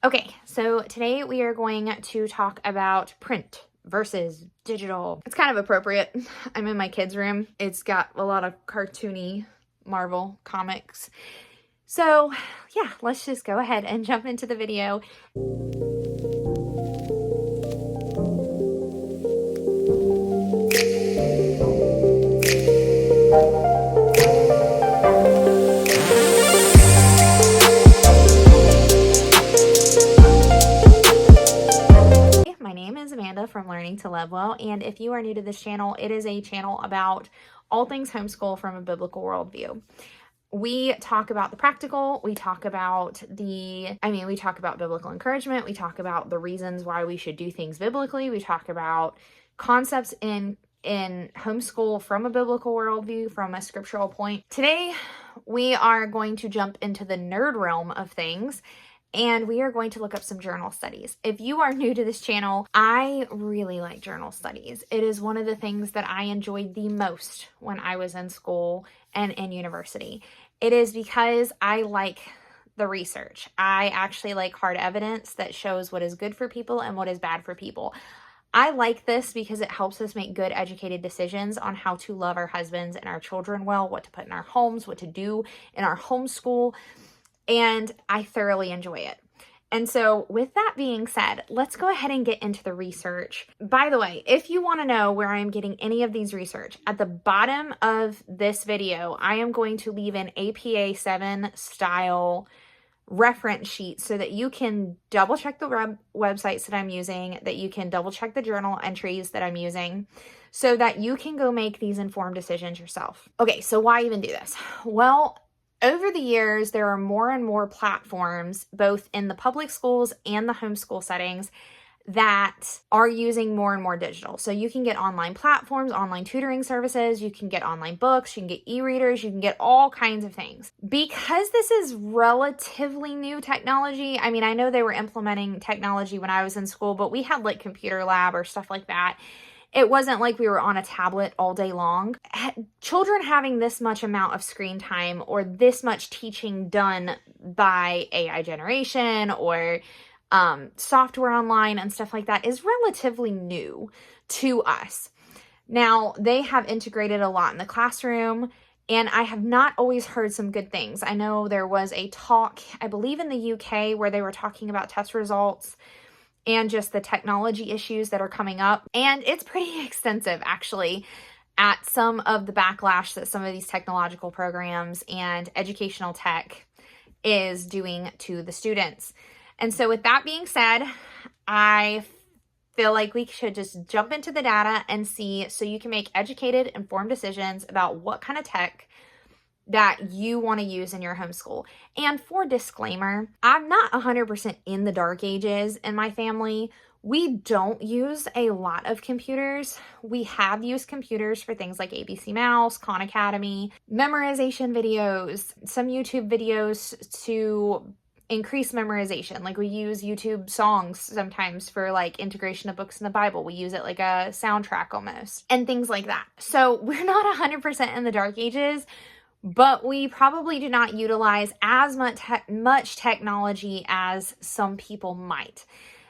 Okay, so today we are going to talk about print versus digital. It's kind of appropriate. I'm in my kids' room. It's got a lot of cartoony Marvel comics. So yeah, let's just go ahead and jump into the video. My name is Amanda from Learning to Love Well, and if you are new to this channel, it is a channel about all things homeschool from a biblical worldview. We talk about the practical, we talk about biblical encouragement, we talk about the reasons why we should do things biblically, we talk about concepts in homeschool from a biblical worldview, from a scriptural point. Today, we are going to jump into the nerd realm of things, and we are going to look up some journal studies. If you are new to this channel, I really like journal studies. It is one of the things that I enjoyed the most when I was in school and in university. It is because I like the research. I actually like hard evidence that shows what is good for people and what is bad for people. I like this because it helps us make good, educated decisions on how to love our husbands and our children well, what to put in our homes, what to do in our homeschool, and I thoroughly enjoy it. And so with that being said, let's go ahead and get into the research. By the way, if you want to know where I am getting any of these research, at the bottom of this video, I am going to leave an APA 7 style reference sheet so that you can double check the websites that I'm using, that you can double check the journal entries that I'm using, so that you can go make these informed decisions yourself. Okay, so why even do this? Well, over the years, there are more and more platforms, both in the public schools and the homeschool settings, that are using more and more digital. So you can get online platforms, online tutoring services, you can get online books, you can get e-readers, you can get all kinds of things. Because this is relatively new technology, I mean, I know they were implementing technology when I was in school, but we had like computer lab or stuff like that. It wasn't like we were on a tablet all day long. Children having this much amount of screen time or this much teaching done by AI generation or software online and stuff like that is relatively new to us. Now, they have integrated a lot in the classroom, and I have not always heard some good things. I know there was a talk, I believe in the UK, where they were talking about test results and just the technology issues that are coming up. And it's pretty extensive, actually, at some of the backlash that some of these technological programs and educational tech is doing to the students. And so with that being said, I feel like we should just jump into the data and see, so you can make educated, informed decisions about what kind of tech that you want to use in your homeschool. And for disclaimer, I'm not 100% in the dark ages in my family. We don't use a lot of computers. We have used computers for things like ABC Mouse, Khan Academy, memorization videos, some YouTube videos to increase memorization. Like we use YouTube songs sometimes for like integration of books in the Bible. We use it like a soundtrack almost and things like that. So we're not 100% in the dark ages, but we probably do not utilize as much technology as some people might.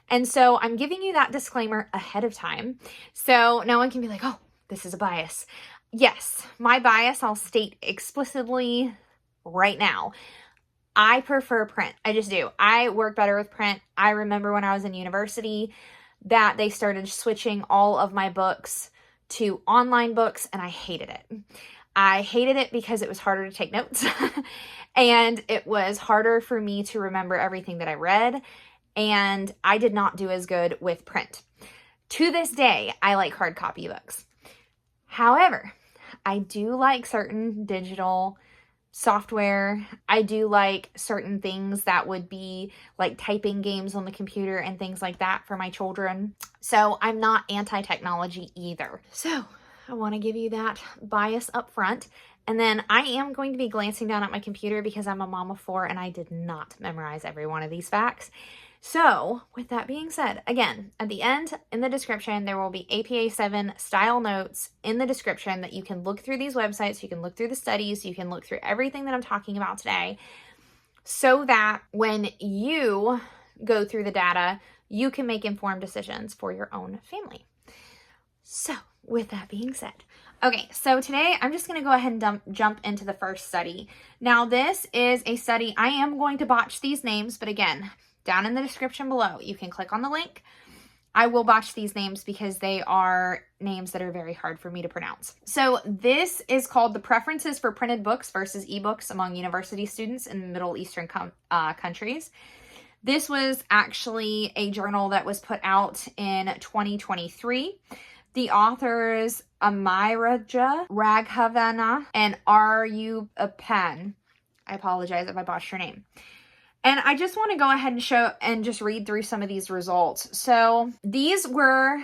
And so I'm giving you that disclaimer ahead of time, so no one can be like, oh, this is a bias. Yes, my bias, I'll state explicitly right now. I prefer print. I just do. I work better with print. I remember when I was in university that they started switching all of my books to online books, and I hated it. I hated it because it was harder to take notes and it was harder for me to remember everything that I read, and I did not do as good with print. To this day, I like hard copy books. However, I do like certain digital software. I do like certain things that would be like typing games on the computer and things like that for my children. So I'm not anti-technology either. So I want to give you that bias up front. And then I am going to be glancing down at my computer because I'm a mom of 4 and I did not memorize every one of these facts. So with that being said, again, at the end in the description, there will be APA 7 style notes in the description that you can look through these websites, you can look through the studies, you can look through everything that I'm talking about today, so that when you go through the data, you can make informed decisions for your own family. So with that being said, okay, so today I'm just going to go ahead and jump into the first study. Now this is a study, I am going to botch these names, but again, down in the description below, you can click on the link. I will botch these names because they are names that are very hard for me to pronounce. So this is called The Preferences for Printed Books versus eBooks Among University Students in Middle Eastern Countries. This was actually a journal that was put out in 2023. The authors Amiraja Raghavana and R.U. Apan. I apologize if I botched your name. And I just want to go ahead and show and just read through some of these results. So these were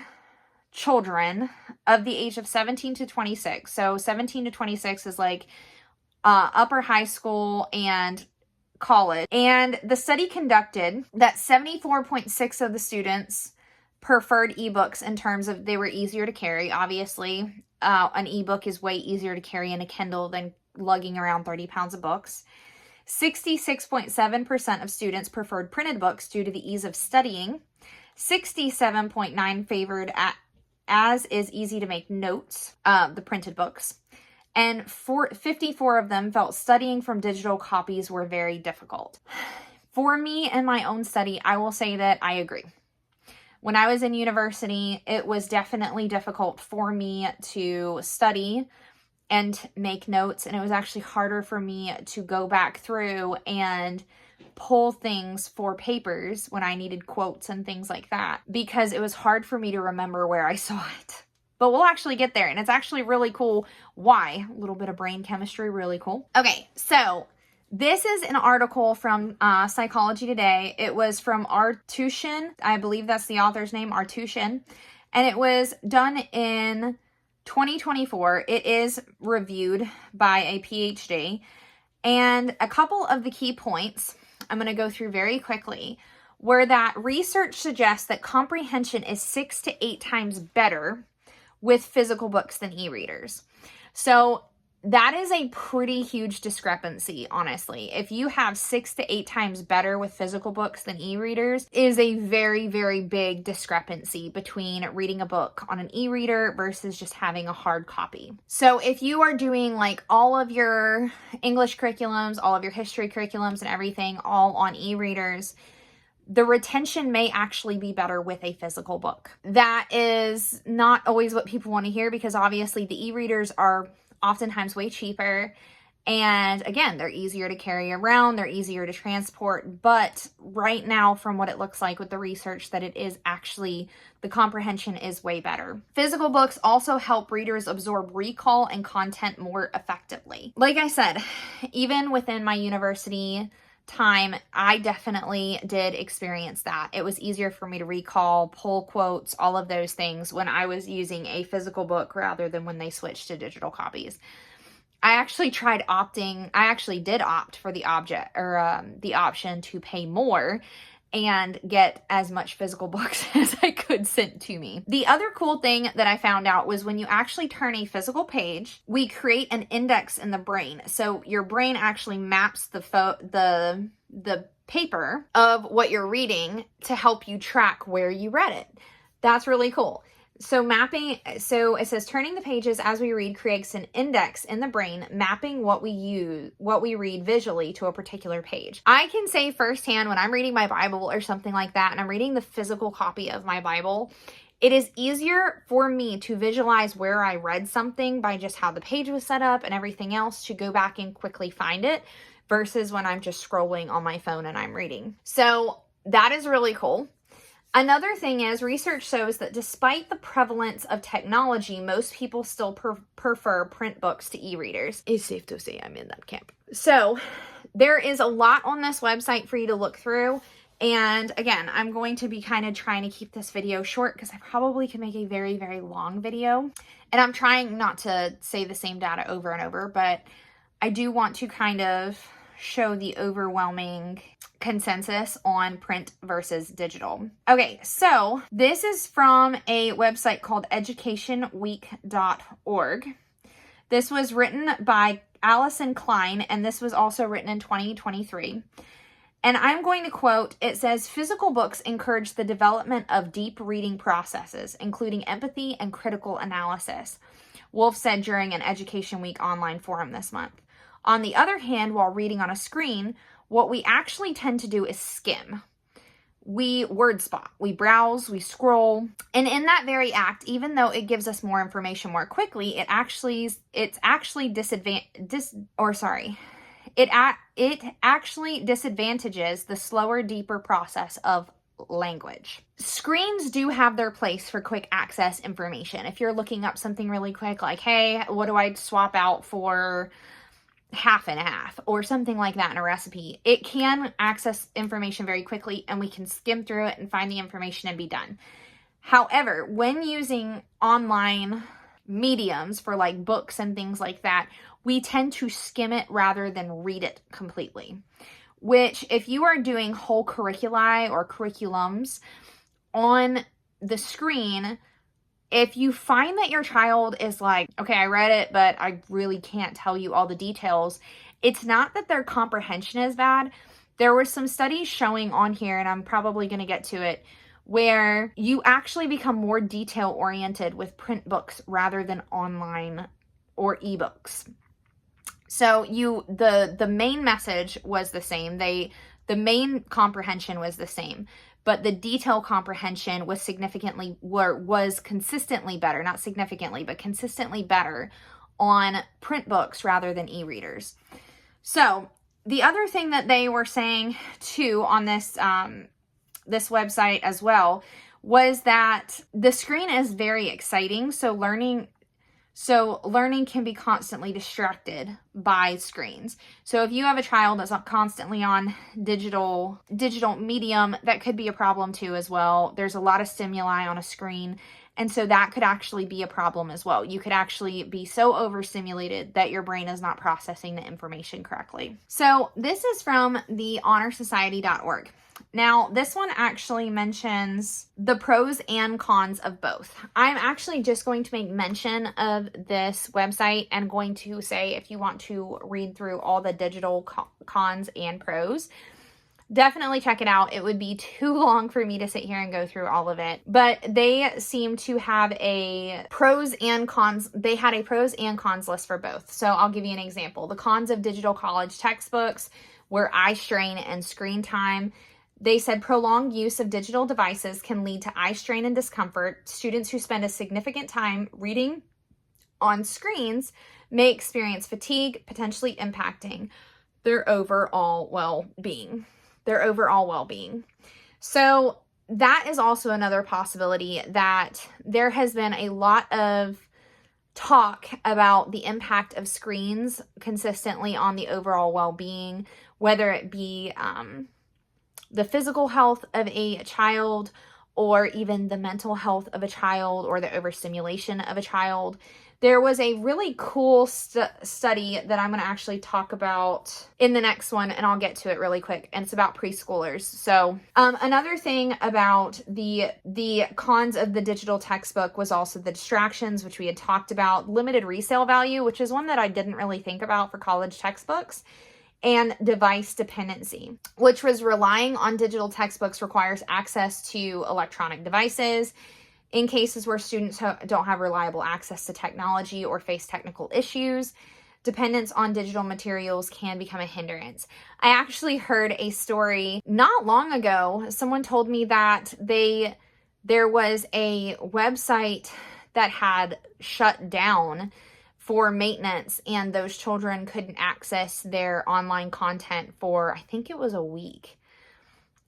children of the age of 17 to 26. So 17 to 26 is like upper high school and college. And the study conducted that 74.6 of the students preferred ebooks in terms of they were easier to carry. Obviously, an ebook is way easier to carry in a Kindle than lugging around 30 pounds of books. 66.7% of students preferred printed books due to the ease of studying. 67.9% favored as is easy to make notes, the printed books. And 54 of them felt studying from digital copies were very difficult. For me and my own study, I will say that I agree. When I was in university, it was definitely difficult for me to study and make notes, and it was actually harder for me to go back through and pull things for papers when I needed quotes and things like that, because it was hard for me to remember where I saw it. But we'll actually get there, and it's actually really cool. Why? A little bit of brain chemistry, really cool. Okay, so this is an article from Psychology Today. It was from Artushin. I believe that's the author's name, Artushin. And it was done in 2024. It is reviewed by a PhD. And a couple of the key points I'm going to go through very quickly were that research suggests that comprehension is 6 to 8 times better with physical books than e-readers. So that is a pretty huge discrepancy, honestly. If you have 6 to 8 times better with physical books than e-readers, is a very, very big discrepancy between reading a book on an e-reader versus just having a hard copy. So if you are doing like all of your English curriculums, all of your history curriculums and everything all on e-readers, the retention may actually be better with a physical book. That is not always what people want to hear, because obviously the e-readers are oftentimes way cheaper. And again, they're easier to carry around, they're easier to transport. But right now, from what it looks like with the research, that it is actually, the comprehension is way better. Physical books also help readers absorb recall and content more effectively. Like I said, even within my university time, I definitely did experience that. It was easier for me to recall, pull quotes, all of those things when I was using a physical book rather than when they switched to digital copies. I actually did opt for the option to pay more and get as much physical books as I could sent to me. The other cool thing that I found out was when you actually turn a physical page, we create an index in the brain. So your brain actually maps the paper of what you're reading to help you track where you read it. That's really cool. So it says turning the pages as we read creates an index in the brain, mapping what we read visually to a particular page. I can say firsthand, when I'm reading my Bible or something like that, and I'm reading the physical copy of my Bible, it is easier for me to visualize where I read something by just how the page was set up and everything else, to go back and quickly find it, versus when I'm just scrolling on my phone and I'm reading. So that is really cool. Another thing is, research shows that despite the prevalence of technology, most people still prefer print books to e-readers. It's safe to say I'm in that camp. So there is a lot on this website for you to look through. And again, I'm going to be kind of trying to keep this video short because I probably can make a very, very long video. And I'm trying not to say the same data over and over, but I do want to kind of show the overwhelming consensus on print versus digital. Okay, so this is from a website called educationweek.org. This was written by Allison Klein, and this was also written in 2023. And I'm going to quote, it says, physical books encourage the development of deep reading processes, including empathy and critical analysis, Wolf said during an Education Week online forum this month. On the other hand, while reading on a screen, what we actually tend to do is skim. We word spot, we browse, we scroll. And in that very act, even though it gives us more information more quickly, it actually disadvantages the slower, deeper process of language. Screens do have their place for quick access information. If you're looking up something really quick, like, hey, what do I swap out for half and half or something like that in a recipe, it can access information very quickly and we can skim through it and find the information and be done. However, when using online mediums for like books and things like that, we tend to skim it rather than read it completely. Which, if you are doing whole curriculi or curriculums on the screen, if you find that your child is like, okay, I read it, but I really can't tell you all the details, it's not that their comprehension is bad. There were some studies showing on here, and I'm probably going to get to it, where you actually become more detail-oriented with print books rather than online or ebooks. So the main message was the same. The main comprehension was the same, but the detail comprehension was consistently better, not significantly, but consistently better on print books rather than e-readers. So the other thing that they were saying too on this website as well was that the screen is very exciting. So learning can be constantly distracted by screens. So if you have a child that's not constantly on digital medium, that could be a problem too as well. There's a lot of stimuli on a screen, and so that could actually be a problem as well. You could actually be so overstimulated that your brain is not processing the information correctly. So this is from the honorsociety.org. Now, this one actually mentions the pros and cons of both. I'm actually just going to make mention of this website and going to say, if you want to read through all the digital cons and pros, definitely check it out. It would be too long for me to sit here and go through all of it, but they seem to have a pros and cons. They had a pros and cons list for both. So I'll give you an example. The cons of digital college textbooks were eye strain and screen time. They said prolonged use of digital devices can lead to eye strain and discomfort. Students who spend a significant time reading on screens may experience fatigue, potentially impacting their overall well-being. So that is also another possibility, that there has been a lot of talk about the impact of screens consistently on the overall well-being, whether it be the physical health of a child or even the mental health of a child or the overstimulation of a child. There was a really cool study that I'm going to actually talk about in the next one, and I'll get to it really quick, and it's about preschoolers. So another thing about the cons of the digital textbook was also the distractions, which we had talked about, limited resale value, which is one that I didn't really think about for college textbooks, and device dependency, which was relying on digital textbooks requires access to electronic devices. In cases where students don't have reliable access to technology or face technical issues, dependence on digital materials can become a hindrance. I actually heard a story not long ago. Someone told me that there was a website that had shut down for maintenance, and those children couldn't access their online content for, I think it was a week,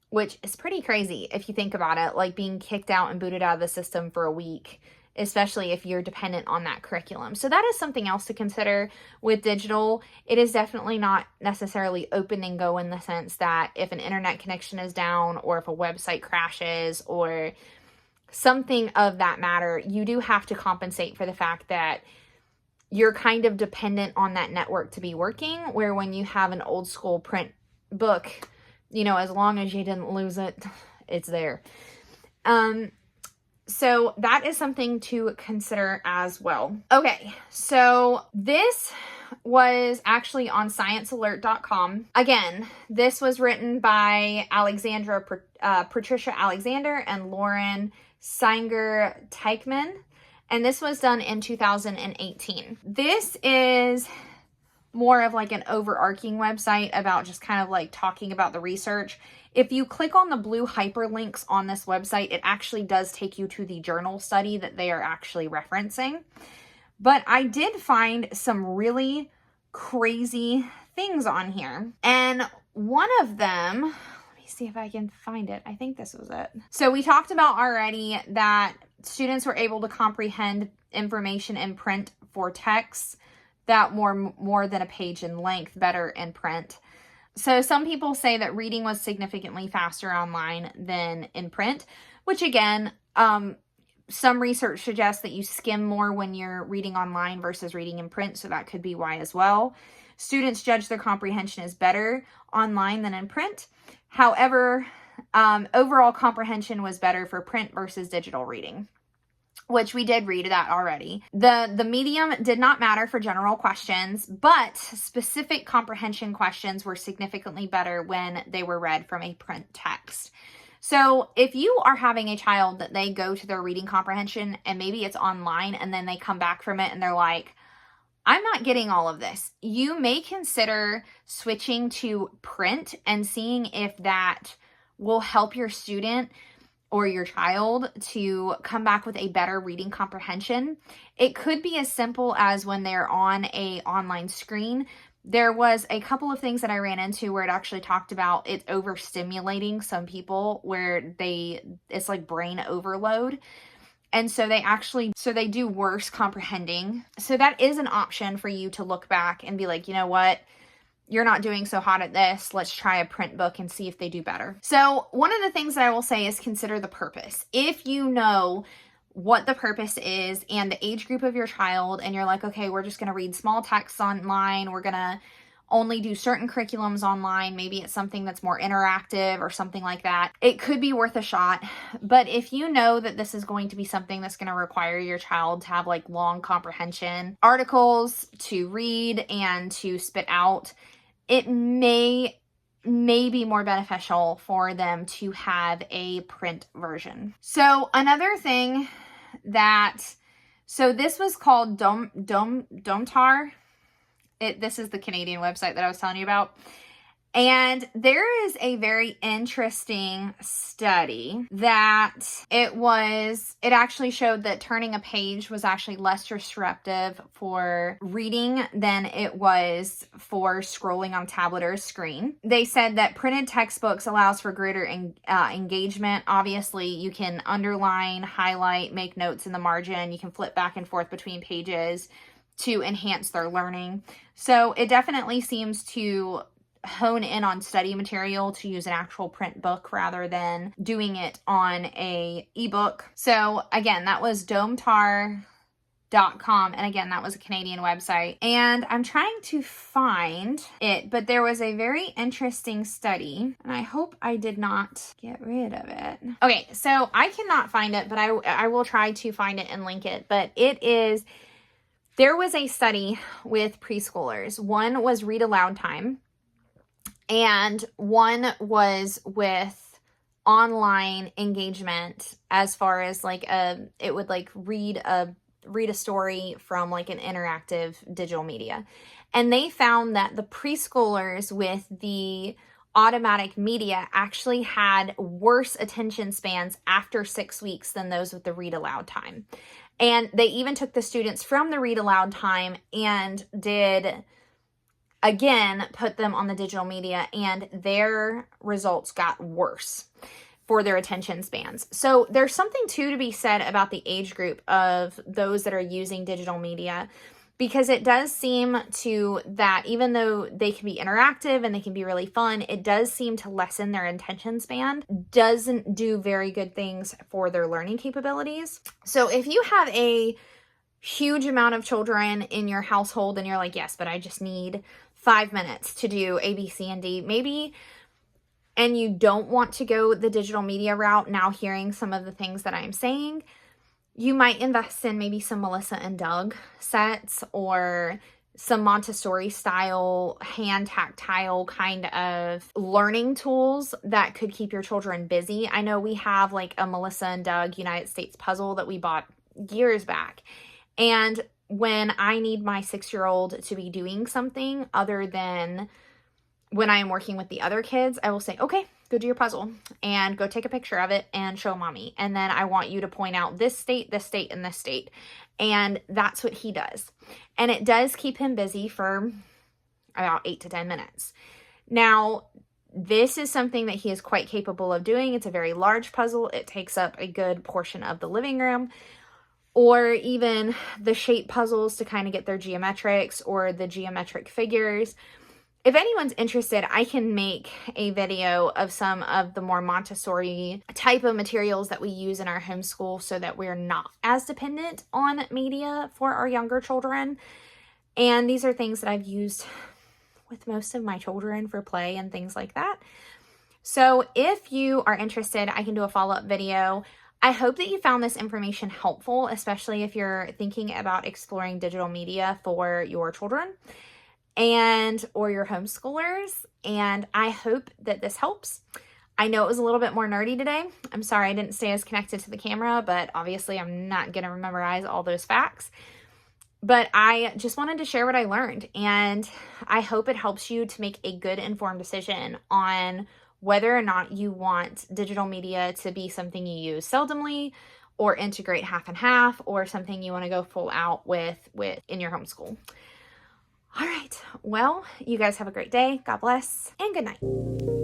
which is pretty crazy if you think about it, like being kicked out and booted out of the system for a week, especially if you're dependent on that curriculum. So that is something else to consider with digital. It is definitely not necessarily open and go in the sense that if an internet connection is down or if a website crashes or something of that matter, you do have to compensate for the fact that you're kind of dependent on that network to be working, where when you have an old school print book, you know, as long as you didn't lose it, it's there. So that is something to consider as well. Okay, so this was actually on sciencealert.com. Again, this was written by Patricia Alexander and Lauren Singer-Teichmann, and this was done in 2018. This is more of like an overarching website about just kind of like talking about the research. If you click on the blue hyperlinks on this website, it actually does take you to the journal study that they are actually referencing. But I did find some really crazy things on here. And one of them, let me see if I can find it. I think this was it. So we talked about already that students were able to comprehend information in print for texts that more than a page in length better in print. So some people say that reading was significantly faster online than in print, which again, some research suggests that you skim more when you're reading online versus reading in print, so that could be why as well. Students judge their comprehension as better online than in print. However, overall comprehension was better for print versus digital reading, which we did read that already. The medium did not matter for general questions, but specific comprehension questions were significantly better when they were read from a print text. So if you are having a child that they go to their reading comprehension and maybe it's online and then they come back from it and they're like, I'm not getting all of this, you may consider switching to print and seeing if that will help your student or your child to come back with a better reading comprehension. It could be as simple as when they're on an online screen. There was a couple of things that I ran into where it actually talked about it overstimulating some people where it's like brain overload. And so they do worse comprehending. So that is an option for you to look back and be like, you know what? You're not doing so hot at this. Let's try a print book and see if they do better. So one of the things that I will say is consider the purpose. If you know what the purpose is and the age group of your child, and you're like, okay, we're just going to read small texts online. We're going to only do certain curriculums online. Maybe it's something that's more interactive or something like that. It could be worth a shot. But if you know that this is going to be something that's going to require your child to have like long comprehension articles to read and to spit out, it may be more beneficial for them to have a print version. So another thing so this was called Domtar. This is the Canadian website that I was telling you about. And there is a very interesting study that it actually showed that turning a page was actually less disruptive for reading than it was for scrolling on a tablet or a screen. They said that printed textbooks allows for greater engagement. Obviously, you can underline, highlight, make notes in the margin. You can flip back and forth between pages to enhance their learning. So it definitely seems to hone in on study material to use an actual print book rather than doing it on a ebook. So again, that was domtar.com. And again, that was a Canadian website. And I'm trying to find it, but there was a very interesting study, and I hope I did not get rid of it. Okay, so I cannot find it, but I will try to find it and link it. But there was a study with preschoolers. One was read aloud time, and one was with online engagement as far as like it would like read a story from like an interactive digital media. And they found that the preschoolers with the automatic media actually had worse attention spans after 6 weeks than those with the read aloud time. And they even took the students from the read aloud time and did again put them on the digital media, and their results got worse for their attention spans. So there's something too to be said about the age group of those that are using digital media, because it does seem to that even though they can be interactive and they can be really fun, it does seem to lessen their attention span, doesn't do very good things for their learning capabilities. So if you have a huge amount of children in your household and you're like, yes, but I just need 5 minutes to do A, B, C, and D, maybe, and you don't want to go the digital media route, now hearing some of the things that I'm saying, you might invest in maybe some Melissa and Doug sets or some Montessori style, hand tactile kind of learning tools that could keep your children busy. I know we have like a Melissa and Doug United States puzzle that we bought years back. And when I need my 6-year-old to be doing something other than when I am working with the other kids, I will say, okay, go do your puzzle and go take a picture of it and show mommy. And then I want you to point out this state, and this state. And that's what he does. And it does keep him busy for about 8 to 10 minutes. Now, this is something that he is quite capable of doing. It's a very large puzzle. It takes up a good portion of the living room, or even the shape puzzles to kind of get their geometrics or the geometric figures. If anyone's interested, I can make a video of some of the more Montessori type of materials that we use in our homeschool so that we're not as dependent on media for our younger children. And these are things that I've used with most of my children for play and things like that. So if you are interested, I can do a follow-up video. I hope that you found this information helpful, especially if you're thinking about exploring digital media for your children or your homeschoolers. And I hope that this helps. I know it was a little bit more nerdy today. I'm sorry I didn't stay as connected to the camera, but obviously I'm not going to memorize all those facts. But I just wanted to share what I learned, and I hope it helps you to make a good informed decision on whether or not you want digital media to be something you use seldomly or integrate half and half, or something you want to go full out with in your homeschool. All right. Well, you guys have a great day. God bless and good night.